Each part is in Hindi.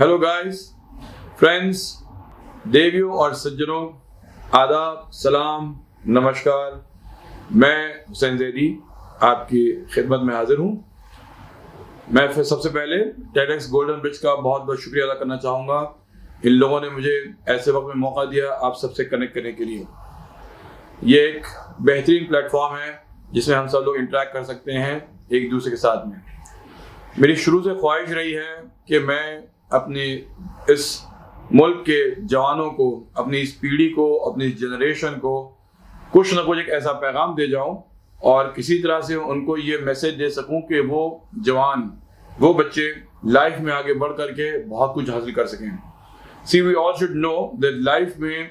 हेलो गाइस, फ्रेंड्स, देवियों और सज्जनों, आदाब, सलाम, नमस्कार। मैं हुसैन जैदी आपकी खिदमत में हाजिर हूँ। मैं फिर सबसे पहले TEDx गोल्डन ब्रिज का बहुत बहुत शुक्रिया अदा करना चाहूँगा। इन लोगों ने मुझे ऐसे वक्त में मौका दिया आप सबसे कनेक्ट करने के लिए। ये एक बेहतरीन प्लेटफॉर्म है जिसमें हम सब लोग इंटरेक्ट कर सकते हैं एक दूसरे के साथ में। मेरी शुरू से ख्वाहिश रही है कि मैं अपने इस मुल्क के जवानों को, अपनी इस पीढ़ी को, अपनी इस जनरेशन को कुछ ना कुछ एक ऐसा पैगाम दे जाऊं और किसी तरह से उनको ये मैसेज दे सकूं कि वो जवान, वो बच्चे लाइफ में आगे बढ़ करके बहुत कुछ हासिल कर सकें। See we all should know that life में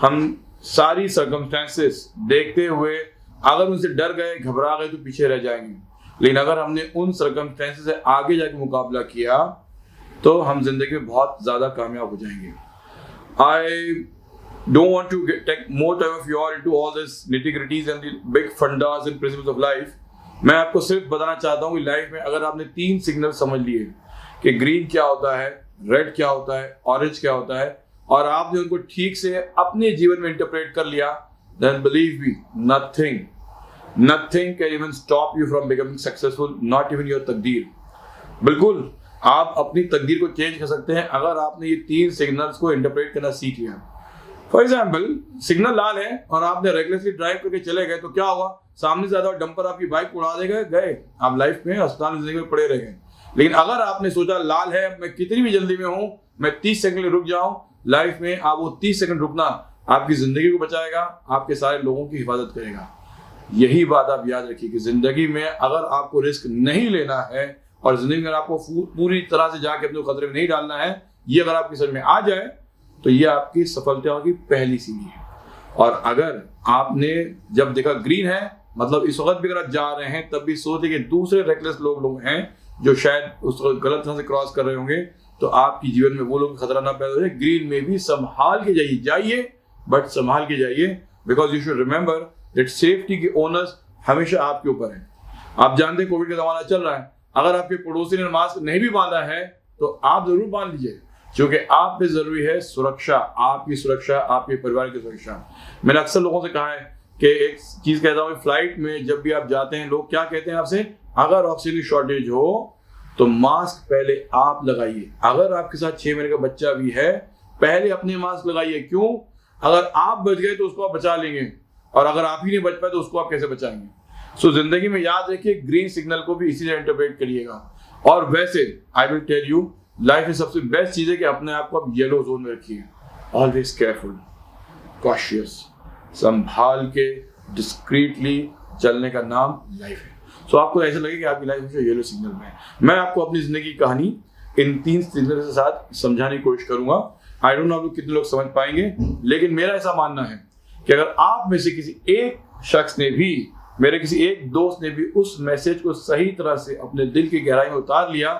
हम सारी सर्कमस्टेंसेस देखते हुए अगर उनसे डर गए, घबरा गए तो पीछे रह जाएंगे, लेकिन अगर हमने उन सर्कमस्टेंसेस से आगे जाके मुकाबला किया तो हम जिंदगी में बहुत ज़्यादा कामयाब हो जाएंगे। I don't want to take more time of yours into all this nitty-gritties and the big fundas and principles of life. मैं आपको सिर्फ बताना चाहता हूँ कि लाइफ में अगर आपने 3 सिग्नल समझ लिए कि ग्रीन क्या होता है, रेड क्या होता है, ऑरेंज क्या होता है, और आपने उनको ठीक से अपने जीवन में इंटरप्रेट कर लिया, then believe me, nothing can even stop you from becoming successful, not even your तकदीर। बिल्कुल आप अपनी तकदीर को चेंज कर सकते हैं अगर आपने ये 3 सिग्नल्स को इंटरप्रेट करना सीख लिया। फॉर एग्जाम्पल, सिग्नल लाल है और आपने रेगुलरली ड्राइव करके चले गए तो क्या हुआ? सामने से ज्यादा डंपर आपकी बाइक उड़ा देगा, गए आप लाइफ में अस्पताल में जिंदगी में पड़े रह गए। लेकिन अगर आपने सोचा लाल है, मैं कितनी भी जल्दी में हूँ, मैं 30 सेकंड रुक जाऊं, लाइफ में आप वो 30 सेकंड रुकना आपकी जिंदगी को बचाएगा, आपके सारे लोगों की हिफाजत करेगा। यही बात आप याद रखिए कि जिंदगी में अगर आपको रिस्क नहीं लेना है और जिंदगी में आपको पूरी तरह से जाके अपने खतरे में नहीं डालना है, ये अगर आपकी समझ में आ जाए तो ये आपकी सफलता की पहली सीढ़ी है। और अगर आपने जब देखा ग्रीन है, मतलब इस वक्त भी अगर आप जा रहे हैं तब भी सोचे कि दूसरे रेकलेस लोग हैं जो शायद उस गलत तरह से क्रॉस कर रहे होंगे, तो आपकी जीवन में वो लोग खतरा ना पैदा हो जाए। ग्रीन में भी संभाल के जाइए, बट संभाल के जाइए, because you should remember that safety के ओनर्स हमेशा आपके ऊपर है। आप जानते हैं कोविड का जमाना चल रहा है, अगर आपके पड़ोसी ने मास्क नहीं भी बांधा है तो आप जरूर बांध लीजिए, क्योंकि आप पे जरूरी है सुरक्षा, आपकी सुरक्षा, आपके परिवार की सुरक्षा। मैंने अक्सर लोगों से कहा है कि एक चीज कहता हूँ, फ्लाइट में जब भी आप जाते हैं लोग क्या कहते हैं आपसे, अगर ऑक्सीजन की शॉर्टेज हो तो मास्क पहले आप लगाइए। अगर आपके साथ 6 महीने का बच्चा भी है, पहले अपने मास्क लगाइए। क्यों? अगर आप बच गए तो उसको आप बचा लेंगे, और अगर आप ही नहीं बच पाए तो उसको आप कैसे बचाएंगे? सो जिंदगी में याद रखिए, ग्रीन सिग्नल को भी इसी तरह इंटरप्रेट करिएगा। और वैसे I will tell you, life में सबसे बेस्ट चीज है कि अपने आप को आप येलो जोन में रखिए। ऑलवेज केयरफुल, कॉशियस, संभाल के डिस्क्रीटली चलने का नाम लाइफ है। सो आपको ऐसा लगे कि आपकी लाइफ में येलो सिग्नल में है। मैं आपको अपनी जिंदगी की कहानी इन 3 सिग्नल के साथ समझाने की कोशिश करूंगा। आई डोंट नो कितने लोग समझ पाएंगे, लेकिन मेरा ऐसा मानना है कि अगर आप में से किसी एक शख्स ने भी, मेरे किसी एक दोस्त ने भी उस मैसेज को सही तरह से अपने दिल की गहराई में उतार लिया,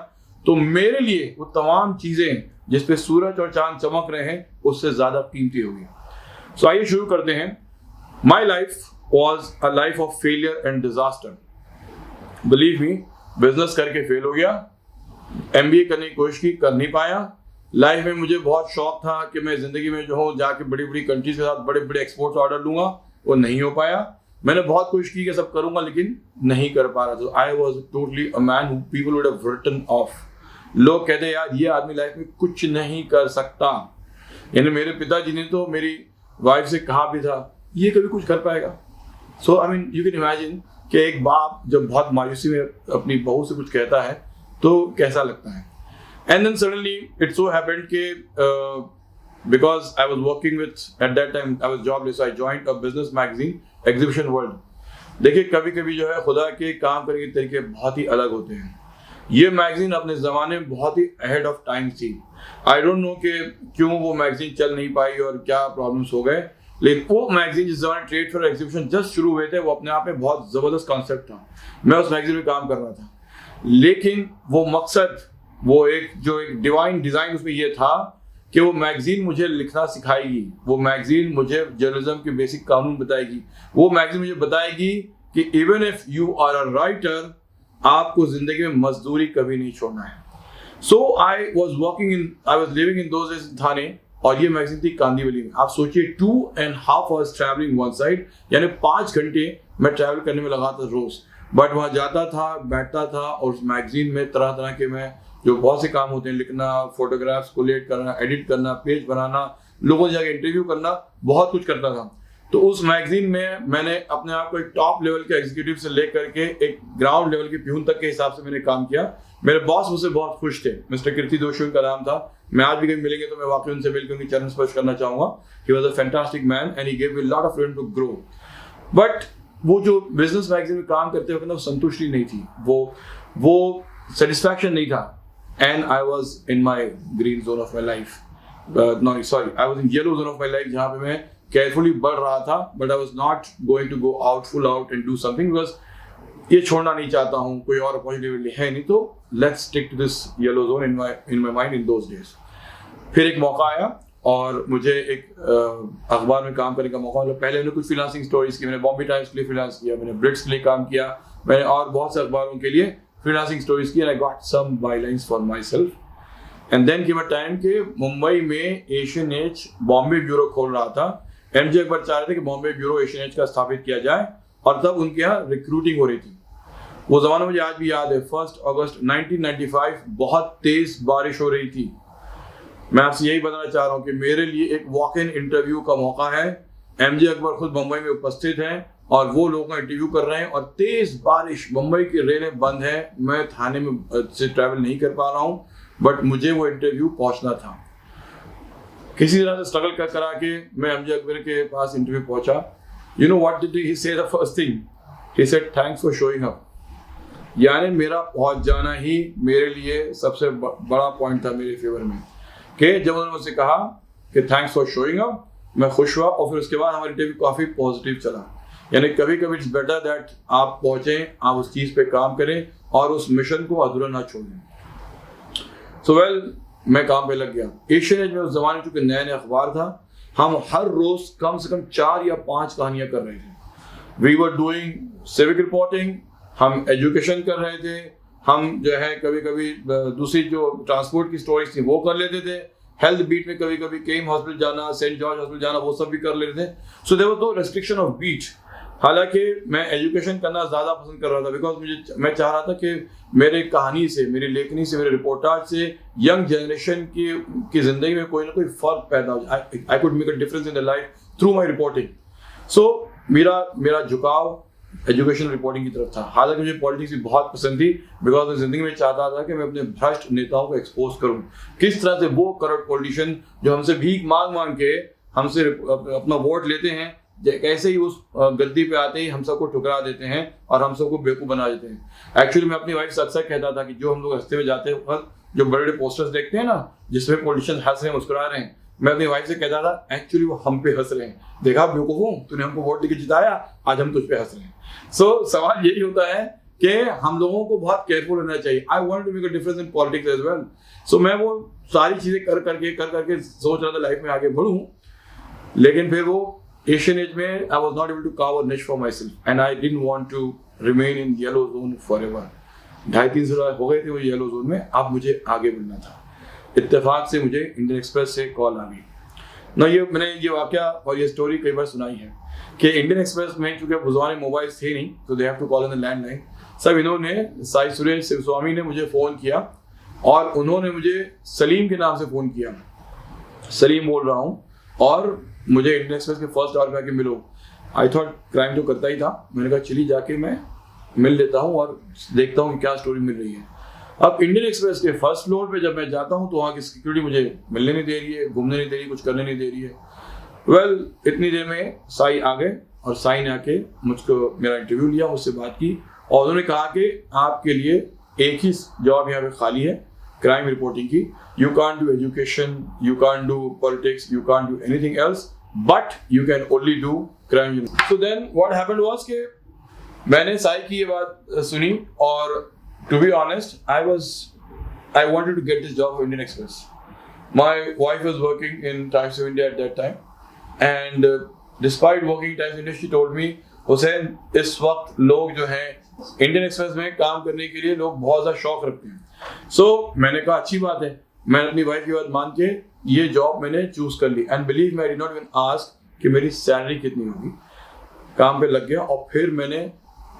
तो मेरे लिए वो तमाम चीजें जिस पे सूरज और चांद चमक रहे हैं उससे ज्यादा कीमती होगी। सो आइए शुरू करते हैं। My life was a life of failure and disaster. Believe me, business करके फेल हो गया, MBA करने की कोशिश की, कर नहीं पाया। लाइफ में मुझे बहुत शौक था कि मैं जिंदगी में जो हूँ जाके बड़ी बड़ी कंट्रीज के साथ बड़े बड़े एक्सपोर्ट्स ऑर्डर लूंगा, वो नहीं हो पाया। मैंने बहुत कोशिश की कि सब करूंगा, लेकिन नहीं कर पा रहा। तो I was totally a man who people would have written off. लोग कहते हैं यार ये आदमी लाइफ में कुछ नहीं कर सकता। यानी मेरे पिताजी ने तो मेरी वाइफ से कहा भी था, ये कभी कुछ कर पाएगा? So I mean you can imagine कि एक बाप जब बहुत मायूसी में अपनी बहू से कुछ कहता है तो कैसा लगता है। And then suddenly it so happened कि because I was working with, at that time I was jobless, so I joined a business magazine, Exhibition World। देखिए कभी कभी जो है खुदा के काम करने के तरीके बहुत ही अलग होते हैं। ये मैगजीन अपने ज़माने में बहुत ही अहेड ऑफ टाइम थी। आई डोंट नो कि क्यों वो मैगजीन चल नहीं पाई और क्या प्रॉब्लम्स हो गए, लेकिन वो मैगजीन जिस जमाने ट्रेड फेयर एग्जीबिशन जस्ट शुरू हुए थे, वो अपने आप में बहुत ज़बरदस्त कॉन्सेप्ट था। मैं उस मैगजीन में काम कर रहा था, लेकिन वो मकसद, वो एक डिवाइन डिज़ाइन उसमें ये था कि वो मैगजीन मुझे लिखना सिखाएगी, वो मैगजीन मुझे जर्नलिज्म के बेसिक कानून बताएगी, वो मैगजीन मुझे बताएगी कि even if you are a writer, आपको जिंदगी में मजदूरी कभी नहीं छोड़ना है। So I was living in those days in Thane, और ये मैगजीन थी कांदीवली में। आप सोचिए 2.5 hours ट्रैवलिंग वन साइड, यानी 5 घंटे मैं ट्रैवल करने में लगा था रोज। बट वहाँ जाता था, बैठता था, और उस मैगजीन में तरह तरह के मैं जो बहुत से काम होते हैं, लिखना, फोटोग्राफ्स कोलेट करना, एडिट करना, पेज बनाना, लोगों से जाकर इंटरव्यू करना, बहुत कुछ करता था। तो उस मैगजीन में मैंने अपने आप को एक टॉप लेवल के एग्जीक्यूटिव से लेकर के एक ग्राउंड लेवल के प्यून तक के हिसाब से मैंने काम किया। मेरे बॉस मुझसे बहुत खुश थे, मिस्टर कीर्ति दोषी उनका नाम था। मैं आज भी कहीं मिलेंगे तो मैं वाकई उनसे मिलकर उनकी चरण स्पर्श करना चाहूंगा। He was a fantastic man and he gave me lot of freedom to grow. But वो जो बिजनेस मैगजीन में काम करते वक्त ना संतुष्टि नहीं थी, वो सेटिस्फैक्शन नहीं था। And I was in my green zone of my life, no sorry, I was in yellow zone of my life, जहां पे मैं केयरफुली बढ़ रहा था, but I was not going to go out full out and do something, because ये छोड़ना नहीं चाहता हूँ, कोई और अपॉर्चुनिटी है नहीं, तो let's stick to this yellow zone in my mind in those days. फिर एक मौका आया और मुझे एक अखबार में काम करने का मौका मिला। पहले मैंने कुछ फ्रीलांसिंग स्टोरीज की, मैंने बॉम्बे टाइम्स के लिए फ्रीलांस किया, मैंने ब्रिट्स के लिए काम किया, मैंने और बहुत से अखबारों के लिए फ्रीलांसिंग स्टोरीज की, and I got some bylines for myself. And then came a time के मुंबई में एशियन एज बॉम्बे ब्यूरो खोल रहा था। एमजे अकबर चाह रहे थे कि बॉम्बे ब्यूरो एशियन एज का स्थापित किया जाए, और तब उनके यहाँ रिक्रूटिंग हो रही थी। वो जमाना मुझे आज भी याद है, 1 अगस्त 1995, बहुत तेज बारिश हो रही थी। मैं आपसे यही बताना चाह रहा हूँ कि मेरे लिए एक वॉक इन इंटरव्यू का मौका है। एमजे अकबर खुद मुंबई में उपस्थित हैं और वो लोगों का इंटरव्यू कर रहे हैं, और तेज बारिश, मुंबई की रेलें बंद है, मैं थाने में से ट्रैवल नहीं कर पा रहा हूँ, बट मुझे वो इंटरव्यू पहुंचना था। किसी तरह से स्ट्रगल कर करा के मैं एमजे अकबर के पास इंटरव्यू पहुंचा। You know what did he say the first thing? He said thanks for showing up. यानी मेरा पहुंच जाना ही मेरे लिए सबसे बड़ा पॉइंट था मेरे फेवर में, कि जब उन्होंने मुझसे कहा कि थैंक्स फॉर शोइंग अप, मैं खुश हुआ, और फिर उसके बाद हमारी इंटरव्यू काफ़ी पॉजिटिव चला। यानी कभी कभी इट्स बेटर दैट आप पहुंचें, आप उस चीज़ पे काम करें और उस मिशन को अधूरा ना छोड़ें। सो वेल, मैं काम पे लग गया। एशियन एज में उस जमाने चूंकि नया नया अखबार था, हम हर रोज कम से कम 4 या 5 कहानियां कर रहे थे। We were doing civic reporting, हम एजुकेशन कर रहे थे, हम जो है कभी कभी दूसरी जो ट्रांसपोर्ट की स्टोरीज थी वो कर लेते थे, हेल्थ बीट में कभी कभी केम हॉस्पिटल जाना, सेंट जॉर्ज हॉस्पिटल जाना, वो सब भी कर लेते थे। So there was no restriction of beat. हालांकि मैं एजुकेशन करना ज़्यादा पसंद कर रहा था, बिकॉज मैं चाह रहा था कि मेरे कहानी से, मेरी लेखनी से, मेरे रिपोर्टाज से यंग जनरेशन की ज़िंदगी में कोई ना कोई फ़र्क पैदा हो जाए। I could make a difference in the life through my reporting. So मेरा झुकाव एजुकेशन रिपोर्टिंग की तरफ था। हालांकि मुझे पॉलिटिक्स भी बहुत पसंद थी, बिकॉज मैं जिंदगी में चाहता था कि मैं अपने भ्रष्ट नेताओं को एक्सपोज करूं। किस तरह से वो करप्ट पॉलिटिशियन जो हमसे भीख मांग मांग के हमसे अपना वोट लेते हैं, कैसे ही उस गद्दी पे आते ही हम सबको ठुकरा देते हैं और हम सबको बेवकूफ़ बना देते हैं। एक्चुअली मैं अपनी वाइफ से अक्सर कहता था कि जो हम लोग रास्ते में जाते वक्त जो बड़े बड़े पोस्टर्स देखते हैं ना, जिसमें पॉलिटिशियन हंस रहे हैं, मुस्कुरा रहे हैं, मैं अपनी वाइफ से कहता था एक्चुअली वो हम पे हंस रहे हैं। देखा बेवकूफ़ों, तूने हमको वोट देके जिताया, आज हम तुझ पे हंस रहे हैं। सो सवाल यही होता है कि हम लोगों को बहुत केयरफुल रहना चाहिए। I want to make a difference in politics as well. So मैं वो सारी चीज़ें कर करके सोच रहा था लाइफ में आगे बढ़ूँ, लेकिन फिर वो एशियन एज में I was not able to carve a niche for myself, and I didn't want to remain in yellow zone forever. 2.5-3 साल हो गए थे वो येलो जोन में, अब मुझे आगे बढ़ना था। इत्तेफाक से मुझे इंडियन एक्सप्रेस से कॉल आ गई ना। मैंने ये वाकया और ये स्टोरी कई बार सुनाई है कि इंडियन एक्सप्रेस में चूंकि उस जमाने मोबाइल थे नहीं, तो they have to call in the landline. सब इन्होंने साई सुरेश शिवस्वामी ने मुझे फ़ोन किया, और उन्होंने मुझे सलीम के नाम से फ़ोन किया। सलीम बोल रहा हूँ, और मुझे इंडियन एक्सप्रेस के फर्स्ट आवर में आके मिलो। आई थॉट क्राइम तो करता ही था, मैंने कहा चलिए जाके मैं मिल लेता हूँ और देखता हूँ कि क्या स्टोरी मिल रही है। अब इंडियन एक्सप्रेस के फर्स्ट फ्लोर पे जब मैं जाता हूँ तो वहाँ की सिक्योरिटी मुझे मिलने नहीं दे रही है, घूमने नहीं दे रही, कुछ करने नहीं दे रही है। वेल, इतनी देर में साई आ गए, और साई ने आके मुझको मेरा इंटरव्यू लिया, मुझसे बात की, और उन्होंने कहा कि आपके लिए एक ही जॉब यहाँ पे खाली है, क्राइम रिपोर्टिंग की। You can't do education, you can't do politics, you can't do anything else, but you can only do crime. So then what happened was कि मैंने साई की ये बात सुनी, और to be honest, I wanted to get this job for Indian Express. My wife was working in Times of India at that time, and despite working Times of India, she told me, Hussain, इस वक्त लोग जो हैं इंडियन एक्सप्रेस में काम करने के लिए लोग बहुत ज़्यादा शौक रखते हैं। सो मैंने कहा अच्छी बात है, मैंने अपनी वाइफ की बात मान के ये जॉब मैंने चूज कर ली and believe me I did not even ask कि मेरी सैलरी कितनी होगी। काम पे लग गया और फिर मैंने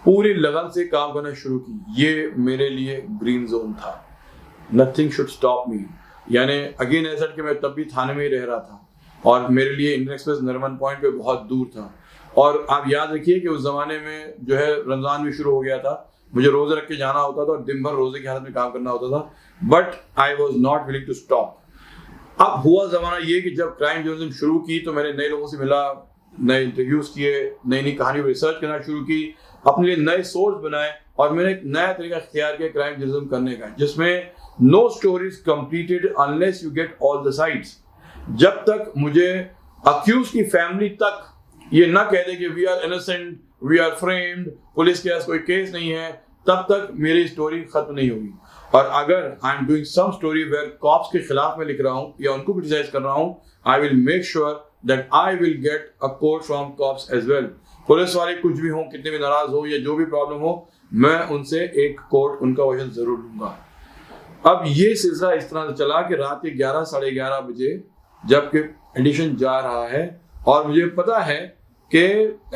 पूरी लगन से काम करना शुरू की। ये मेरे लिए ग्रीन जोन था, नथिंग शुड स्टॉप मी। यानी अगेन ऐसा कि मैं तब भी थाने में ही रह रहा था और मेरे लिए इंडियन एक्सप्रेस नरमन पॉइंट पे बहुत दूर था। और आप याद रखिए कि उस जमाने में जो है रमजान भी शुरू हो गया था, मुझे रोजे रख के जाना होता था और दिन भर रोजे की हालत में काम करना होता था, but I was not willing to stop. अब हुआ जमाना ये कि जब क्राइम जर्नलिज्म शुरू की तो मैंने नए लोगों से मिला, नए इंटरव्यूज किए, नई नई कहानियों पर रिसर्च करना शुरू की, अपने लिए नए सोर्स बनाए और मैंने एक नया तरीका इख्तियार किया क्राइम जर्नलिज्म करने का, जिसमें no stories completed unless you get all the sides. जब तक मुझे अक्यूज की फैमिली तक ये ना कह दे कि we are innocent, we are framed, police के पास कोई केस नहीं है, तब तक मेरी स्टोरी खत्म नहीं होगी। और अगर I am doing some story where cops के खिलाफ मैं लिख रहा हूँ या उनको क्रिटिसाइज कर रहा हूँ, I will make sure that I will get a quote from cops as well. Police वाले कुछ भी हो, कितने भी नाराज हो या जो भी प्रॉब्लम हो, मैं उनसे एक कोट, उनका वर्जन जरूर लूंगा। अब ये सिलसिला इस तरह से चला कि रात के 11 साढ़े 11 बजे जबकि एडिशन जा रहा है और मुझे पता है कि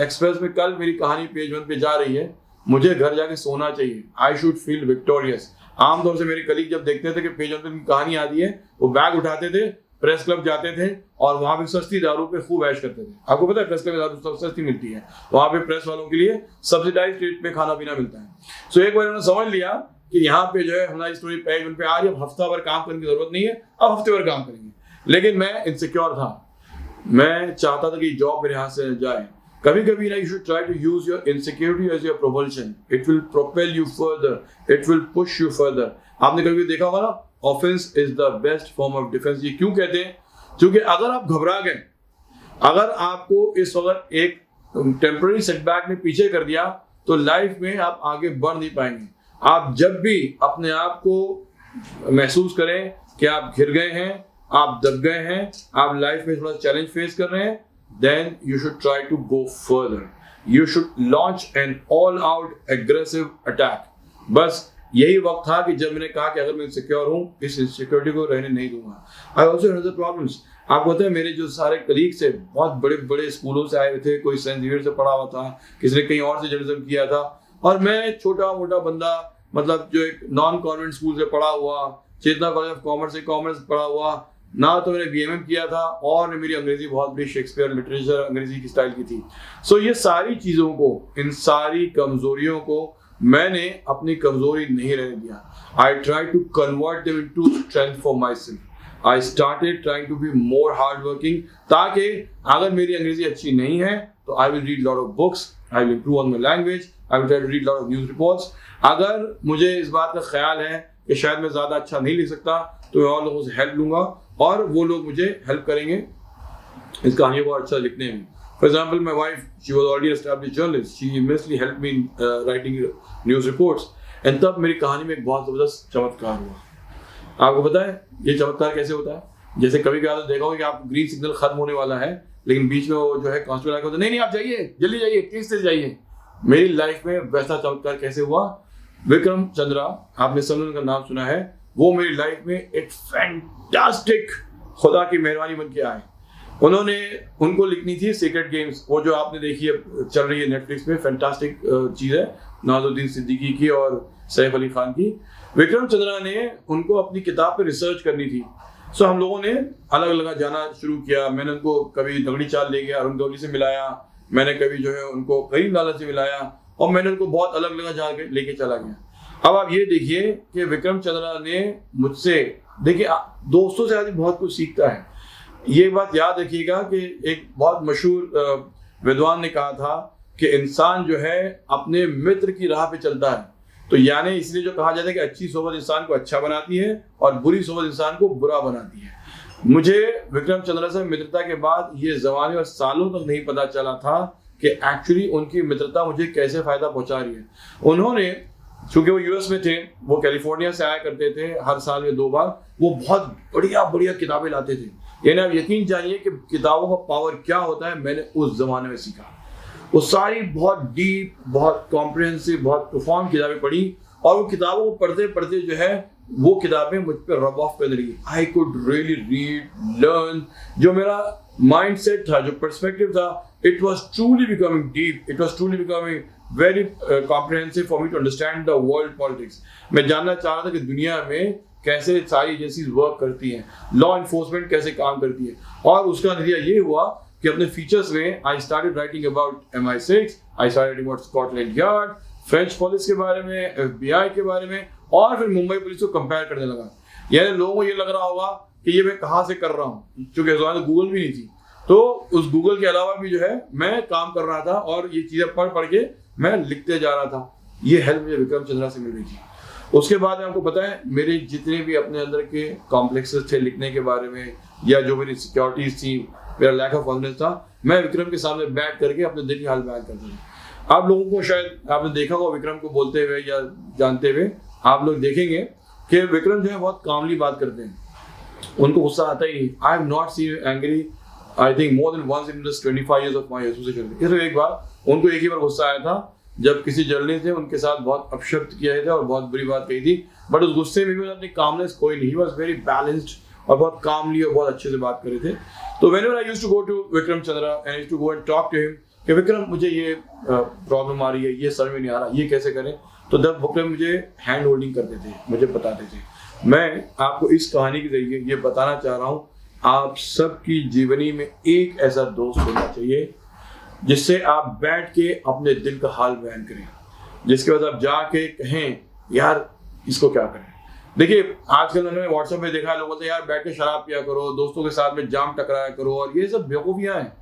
एक्सप्रेस में कल मेरी कहानी पेज 1 पे जा रही है, मुझे घर जाके सोना चाहिए। I should feel victorious. आमतौर से मेरे कलीग जब देखते थे कि पेज 1 पे कहानी आती है, वो बैग उठाते थे, प्रेस क्लब जाते थे और वहां पे सस्ती दारू पे खूब ऐश करते थे। आपको पता है प्रेस क्लब में दारू सस्ती मिलती है, वहां पे प्रेस वालों के लिए सब्सिडाइज्ड रेट पे खाना पीना मिलता है। सो एक बार उन्होंने समझ लिया कि यहाँ पे जो है हमारी स्टोरी पेज 1 पे आ रही है, अब हफ्ता भर काम करने की जरूरत नहीं है, अब हफ्ते भर काम करेंगे। लेकिन मैं इनसिक्योर था, मैं चाहता था कि जॉब मेरे हाथ से जाए। कभी कभी ना, you should try to use your insecurity as your propulsion. It will propel you further, it will push you further. आपने कभी देखा होगा ना, offence is the best form of defence. ये क्यों कहते हैं? क्योंकि अगर आप घबरा गए, अगर आपको इस वक्त एक टेम्पररी सेटबैक ने पीछे कर दिया, तो लाइफ में आप आगे बढ़ नहीं पाएंगे। आप जब भी अपने आप को महसूस करें कि आप घिर गए हैं, आप दब गए हैं, आप लाइफ में थोड़ा चैलेंज फेस कर रहे हैं, then you should try to go further. You should launch an all-out aggressive attack. बस यही वक्त था कि जब मैंने कहा कि अगर मैं इनसिक्योर हूँ, इस इनसिक्योरिटी को रहने नहीं दूंगा। I also had other problems. आपको पता है मेरे जो सारे कलीग्स थे बहुत बड़े बड़े स्कूलों से आए हुए थे, कोई सेंट जेवियर से पढ़ा हुआ था, किसी ने कहीं और से जर्नलिज्म किया था, और मैं छोटा मोटा बंदा, मतलब जो एक नॉन कॉन्वेंट स्कूल से पढ़ा हुआ, चेतना कॉलेज ऑफ कॉमर्स से कॉमर्स पढ़ा हुआ ना, तो मैंने बीएमएम किया था और मेरी अंग्रेजी बहुत बड़ी शेक्सपियर लिटरेचर अंग्रेजी की स्टाइल की थी। सो ये सारी चीजों को, इन सारी कमजोरियों को मैंने अपनी कमजोरी नहीं रहने दिया। I try to convert them into strength for myself. I started trying to be more hard working, ताकि अगर मेरी अंग्रेजी अच्छी नहीं है तो I will read lot of books, I will improve on my language, I will try to read lot of news reports. अगर मुझे इस बात का ख्याल है कि शायद मैं ज्यादा अच्छा नहीं लिख सकता, तो मैं और लोगों से हेल्प लूंगा और वो लोग मुझे हेल्प करेंगे इस कहानियों को अच्छा लिखने में। For example, my wife, she was already established journalist, she immensely help me in writing news reports. And तब मेरी कहानी में एक बहुत जबरदस्त चमत्कार हुआ। आपको पता है ये चमत्कार कैसे होता है? जैसे कभी कभी आपने देखा होगा कि आप ग्रीन सिग्नल खत्म होने वाला है, लेकिन बीच में वो जो है कांस्टेबल आके नहीं आप जाइए, जल्दी जाइए, तेज तेज जाइए। मेरी लाइफ में वैसा चमत्कार कैसे हुआ? विक्रम चंद्रा, आपने सलमान का नाम सुना है, वो मेरी लाइफ में एक फैंटास्टिक खुदा की मेहरबानी बन के आए। उनको लिखनी थी सीक्रेट गेम्स, वो जो आपने देखी है चल रही है नेटफ्लिक्स पे, फैंटास्टिक चीज है, नवाजुद्दीन सिद्दीकी की और सैफ अली खान की। विक्रम चंद्रा ने उनको अपनी किताब पे रिसर्च करनी थी। सो हम लोगों ने अलग अलग जाना शुरू किया। मैंने उनको कभी दगड़ी चाल ले गया, अरुण गवली से मिलाया, मैंने कभी जो है उनको करीम लाला से मिलाया, और मैंने उनको बहुत अलग अलग जगह लेके चला गया। अब आप ये देखिए कि विक्रम चंद्रा ने मुझसे, देखिए दोस्तों से आदमी बहुत कुछ सीखता है। ये बात याद रखिएगा कि एक बहुत मशहूर विद्वान ने कहा था कि इंसान जो है अपने मित्र की राह पे चलता है। तो यानी इसलिए जो कहा जाता है कि अच्छी सोबत इंसान को अच्छा बनाती है और बुरी सोबत इंसान को बुरा बनाती है। मुझे विक्रम चंद्रा से मित्रता के बाद ये जमाने और सालों तक नहीं पता चला था कि एक्चुअली उनकी मित्रता मुझे कैसे फायदा पहुंचा रही है। उन्होंने, चूंकि वो यूएस में थे, वो कैलिफोर्निया से आया करते थे हर साल में 2 बार, वो बहुत बढ़िया बढ़िया किताबें लाते थे। यानी आप यकीन जानिए कि किताबों का पावर क्या होता है, मैंने उस जमाने में सीखा। वो सारी बहुत डीप, बहुत कॉम्प्रिहेंसिव, बहुत प्रोफाउंड किताबें पढ़ी, और वो किताबों को पढ़ते पढ़ते जो है वो किताबें मुझ पर रब ऑफ कर रही। I could really read learn, जो मेरा माइंड सेट था, जो पर्सपेक्टिव था, it was truly becoming deep, it was truly becoming very comprehensive for me to understand the world politics. मैं जानना चाह रहा था कि दुनिया में कैसे सारी एजेंसीज वर्क करती हैं, लॉ इन्फोर्समेंट कैसे काम करती है। और उसका नतीजा ये हुआ कि अपने फीचर्स में I started writing about MI6, I started writing about Scotland yard, French police के बारे में, FBI के बारे में, और फिर मुंबई पुलिस को कंपेयर करने लगा। यानी लोगों को ये लग रहा होगा कि ये मैं कहाँ से कर रहा हूँ, क्योंकि इस वक्त गूगल भी नहीं थी। तो उस गूगल के अलावा भी जो है मैं काम कर रहा था और ये चीज़ें पढ़ पढ़ के मैं लिखते जा रहा था। ये हेल्प मुझे विक्रम चंद्रा से मिल रही थी। उसके बाद आपको पता है मेरे जितने भी अपने अंदर के कॉम्प्लेक्सेस थे लिखने के बारे में, या जो मेरी सिक्योरिटीज थी, मेरा लैक ऑफ कॉन्फिडेंस था, मैं विक्रम के सामने बैठ करके अपने दिल की हाल बयान करता था। आप लोगों को शायद आपने देखा होगा विक्रम को बोलते हुए या जानते हुए, आप लोग देखेंगे कि विक्रम जो है बहुत कामली बात करते हैं, उनको गुस्सा आता ही। I have not seen angry I think more than once in this 25 years of my association. एक बार उनको एक ही बार गुस्सा आया था जब किसी जर्नलिस्ट ने उनके साथ बहुत अपशब्द किया थे और बहुत बुरी बात कही थी, बट उस गुस्से में भी अपनी कामनेस खोई नहीं। ही वाज वेरी बैलेंस्ड और बहुत कामली और बहुत अच्छे से बात कर रहे थे। तो whenever I used to go to Vikram Chandra and used to go and talk to him कि विक्रम मुझे ये प्रॉब्लम आ रही है, ये समझ में नहीं आ रहा, ये कैसे करें, तो जब विक्रम मुझे हैंड होल्डिंग करते थे, मुझे बताते थे। मैं आपको इस कहानी के जरिए ये बताना चाह रहा हूँ, आप सबकी जीवनी में एक ऐसा दोस्त होना चाहिए जिससे आप बैठ के अपने दिल का हाल बयान करें, जिसके बाद आप जाके कहें यार इसको क्या करें। देखिए आजकल मैंने व्हाट्सएप पे देखा है, लोग बोलते हैं यार बैठ के शराब पिया करो, दोस्तों के साथ में जाम टकराया करो, और ये सब बेवकूफियां हैं।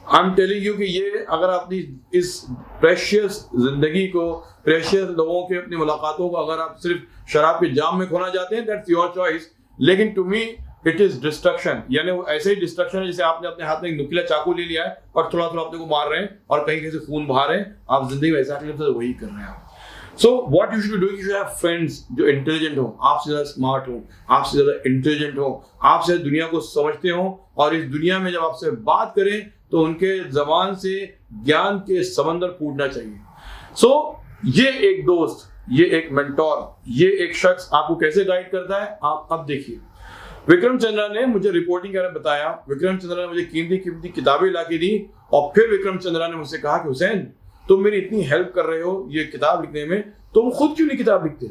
आई एम टेलिंग यू कि ये अगर अपनी इस प्रेशियस जिंदगी को, प्रेशियस लोगों के अपनी मुलाकातों को अगर आप सिर्फ शराब के जाम में खोना चाहते हैं, दैट्स योर चॉइस। लेकिन to me it is destruction. यानी वो ऐसे ही डिस्ट्रक्शन है जैसे आपने अपने हाथ में एक नुकीला चाकू ले लिया है और थोड़ा थोड़ा अपने को मार रहे हैं और कहीं कहीं से खून बहा रहे हैं। आप जिंदगी में ऐसा वही कर रहे हैं। So what you should do, you should have friends जो इंटेलिजेंट हो, आपसे ज्यादा स्मार्ट हो, आपसे ज्यादा इंटेलिजेंट हो, आपसे दुनिया को समझते हो, और इस दुनिया में जब आपसे बात करें तो उनके जबान से ज्ञान के समंदर फूटना चाहिए। सो ये एक दोस्त, ये एक मेंटोर, ये एक शख्स आपको कैसे गाइड करता है, आप अब देखिए। विक्रम चंद्रा ने मुझे रिपोर्टिंग करने बताया, विक्रम चंद्रा ने मुझे कीमती किताबें ला के दी, और फिर विक्रम चंद्रा ने मुझसे कहा कि हुसैन तुम मेरी इतनी हेल्प कर रहे हो ये किताब लिखने में, तुम खुद क्यों नहीं किताब लिखते।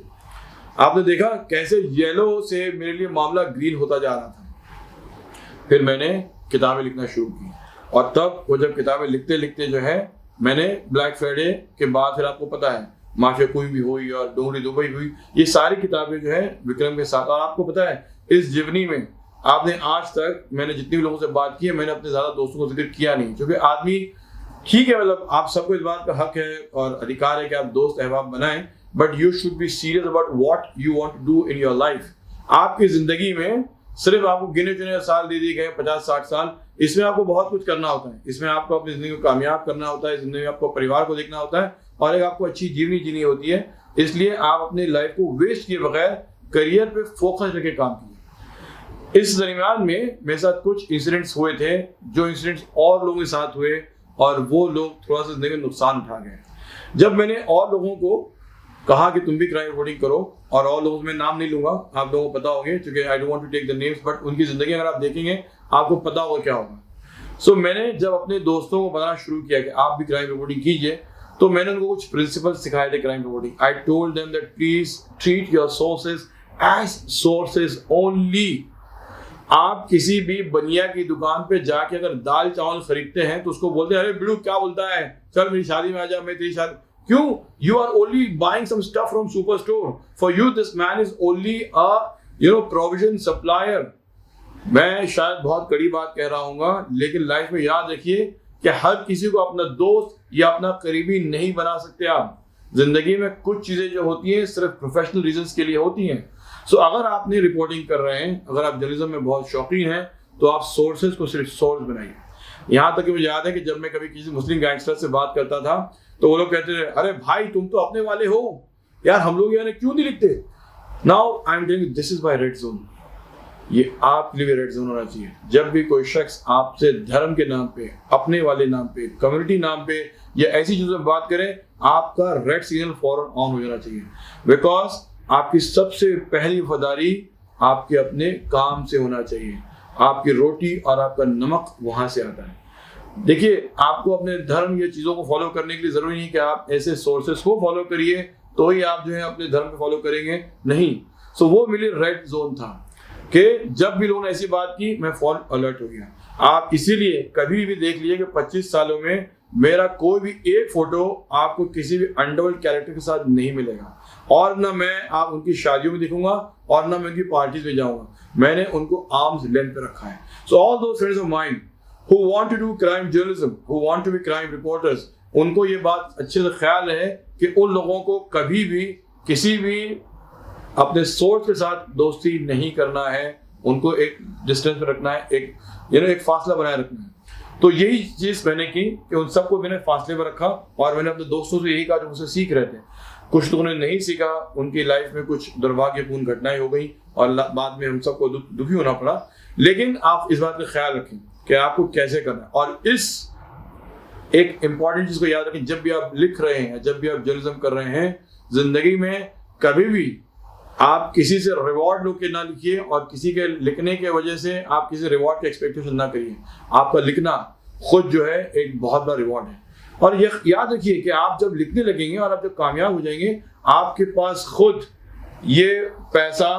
आपने देखा कैसे येलो से मेरे लिए मामला ग्रीन होता जा रहा था। फिर मैंने किताबें लिखना शुरू की, और तब वो जब किताबें लिखते लिखते जो है मैंने ब्लैक फ्राइडे के बाद फिर आपको पता है माफिया कोई भी हुई और डोंगरी दुबई हुई, ये सारी किताबें जो है विक्रम के साथ। और आपको पता है इस जीवनी में आपने आज तक मैंने जितने भी लोगों से बात की है, मैंने अपने ज्यादा दोस्तों को जिक्र किया नहीं, क्योंकि आदमी ठीक है, मतलब आप सबको इस बात का हक है और अधिकार है कि आप दोस्त अहबाब बनाएं, but you should be serious about what you want to do in your life. आपकी जिंदगी में सिर्फ आपको गिने चुने साल दे दिए गए 50-60 साल, इसमें आपको बहुत कुछ करना होता है। इसमें आपको अपनी जिंदगी को कामयाब करना होता है, जिंदगी में आपको परिवार को देखना होता है, और एक आपको अच्छी जीवनी जीनी होती है। इसलिए आप अपनी लाइफ को वेस्ट किए बगैर करियर पे फोकस रखे काम कीजिए। इस दरमियान में मेरे साथ कुछ इंसिडेंट्स हुए थे, जो इंसिडेंट्स और लोगों के साथ हुए, और वो लोग थोड़ा सा जिंदगी में नुकसान उठा गए। जब मैंने और लोगों को कहा कि तुम भी क्राइम रिपोर्टिंग करो, और लोगों में नाम नहीं लूंगा, आप लोगों को पता होंगे, क्योंकि I don't want to take the names, but उनकी जिंदगी अगर आप देखेंगे आपको पता होगा क्या होगा। सो मैंने जब अपने दोस्तों को बताना शुरू किया कि आप भी क्राइम रिपोर्टिंग कीजिए, तो मैंने उनको कुछ प्रिंसिपल सिखाए थे crime reporting. I told them that please treat your sources as sources only. आप किसी भी बनिया की दुकान पे जाके अगर दाल चावल खरीदते हैं तो उसको बोलते हैं अरे बिड़ू क्या बोलता है, चल मेरी शादी में आ जा, मैं तेरी शादी क्यों, you are only buying some stuff from super store, for you this man is only a provision supplier. मैं शायद बहुत कड़ी बात कह रहा हूँ, लेकिन लाइफ में याद रखिए कि हर किसी को अपना दोस्त या अपना करीबी नहीं बना सकते आप। जिंदगी में कुछ चीजें जो होती हैं सिर्फ प्रोफेशनल रीजंस के लिए होती हैं। सो अगर आपने रिपोर्टिंग कर रहे हैं, अगर आप जर्नलिज्म में बहुत शौकीन हैं, तो आप सोर्सेज को सिर्फ सोर्स बनाइए। यहाँ तक कि मुझे याद है कि जब मैं कभी किसी मुस्लिम गैंगस्टर से बात करता था तो वो लोग कहते थे अरे भाई तुम तो अपने वाले हो यार, हम लोग यार क्यों नहीं लिखते। Now I am telling this is my red zone. ये आपके लिए रेड जोन होना चाहिए। जब भी कोई शख्स आपसे धर्म के नाम पे, अपने वाले नाम पे, कम्युनिटी नाम पे या ऐसी चीजों में बात करें, आपका रेड सिग्नल फौरन ऑन हो जाना चाहिए। बिकॉज आपकी सबसे पहली वफादारी आपके अपने काम से होना चाहिए। आपकी रोटी और आपका नमक वहां से आता है। देखिए, आपको अपने धर्म या चीजों को फॉलो करने के लिए जरूरी नहीं कि आप ऐसे सोर्सेस को फॉलो करिए तो ही आप जो है अपने धर्म को फॉलो करेंगे, नहीं। सो वो मेरे रेड जोन था कि जब भी लोगों ने ऐसी बात की मैं फॉर अलर्ट हो गया। आप इसीलिए कभी भी देख लिए कि 25 सालों में मेरा कोई भी एक फोटो आपको किसी भी अंडरवर्ल्ड कैरेक्टर के साथ नहीं मिलेगा, और ना मैं आप उनकी शादियों में दिखूंगा और ना मैं उनकी पार्टीज में जाऊंगा। मैंने उनको आर्म्स लेंथ पे रखा है। So all those friends of mind who want to do crime journalism, who want to be crime reporters, उनको ये बात अच्छे से ख्याल है कि उन लोगों को कभी भी किसी भी अपने सोर्स के साथ दोस्ती नहीं करना है, उनको एक डिस्टेंस में रखना है, एक फासला बनाए रखना है। तो यही चीज मैंने की कि उन सबको मैंने फासले पर रखा, और मैंने अपने दोस्तों से यही कहा जो मुझसे सीख रहे थे। कुछ लोगों ने नहीं सीखा, उनकी लाइफ में कुछ दुर्भाग्यपूर्ण घटनाएं हो गई और बाद में हम सबको दुखी होना पड़ा। लेकिन आप इस बात का ख्याल रखें कि आपको कैसे करना है, और इस एक इंपॉर्टेंट चीज को याद रखें, जब भी आप लिख रहे हैं, जब भी आप जर्नलिज्म कर रहे हैं, जिंदगी में कभी भी आप किसी से रिवॉर्ड लोग के ना लिखिए, और किसी के लिखने के वजह से आप किसी रिवॉर्ड की एक्सपेक्टेशन ना करिए। आपका लिखना खुद जो है एक बहुत बड़ा रिवॉर्ड है। और ये याद रखिए कि आप जब लिखने लगेंगे और आप जब कामयाब हो जाएंगे, आपके पास खुद ये पैसा,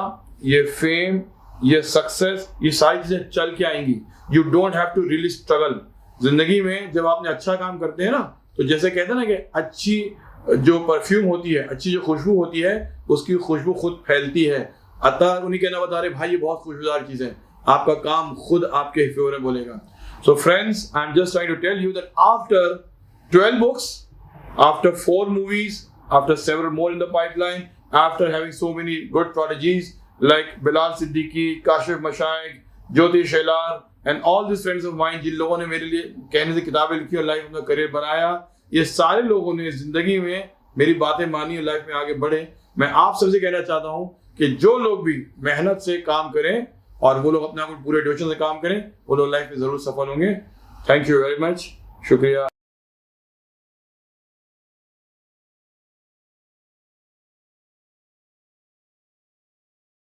ये फेम, ये सक्सेस, ये सारी चीजें चल के आएंगी। You don't have to really struggle. जिंदगी में जब आपने अच्छा काम करते हैं ना, तो जैसे कहते हैं ना कि अच्छी जो परफ्यूम होती है, अच्छी जो खुशबू होती है, उसकी खुशबू खुद फैलती है। अतर उन्हीं कहना बता रहे भाई ये बहुत खुशबूदार चीज है, आपका काम खुद आपके फेवर में बोलेगा। So friends, I am just trying to tell you that after 12 books, after 4 movies, after several more in the pipeline, after having so many good prodigies like Bilal Siddiqui, Kashif Mashaik, Jyoti Shelar and all these friends of mine, जिन लोगों ने मेरे लिए कहने से किताबें लिखी और लाइफ में करियर बनाया, ये सारे लोगों ने जिंदगी में मेरी बातें मानी और लाइफ में आगे बढ़े। मैं आप सबसे कहना चाहता हूँ कि जो लोग भी मेहनत से काम करें और वो लोग अपने आप को पूरे डिवोशन से काम करें, वो लोग लाइफ में जरूर सफल होंगे। थैंक यू वेरी मच, शुक्रिया।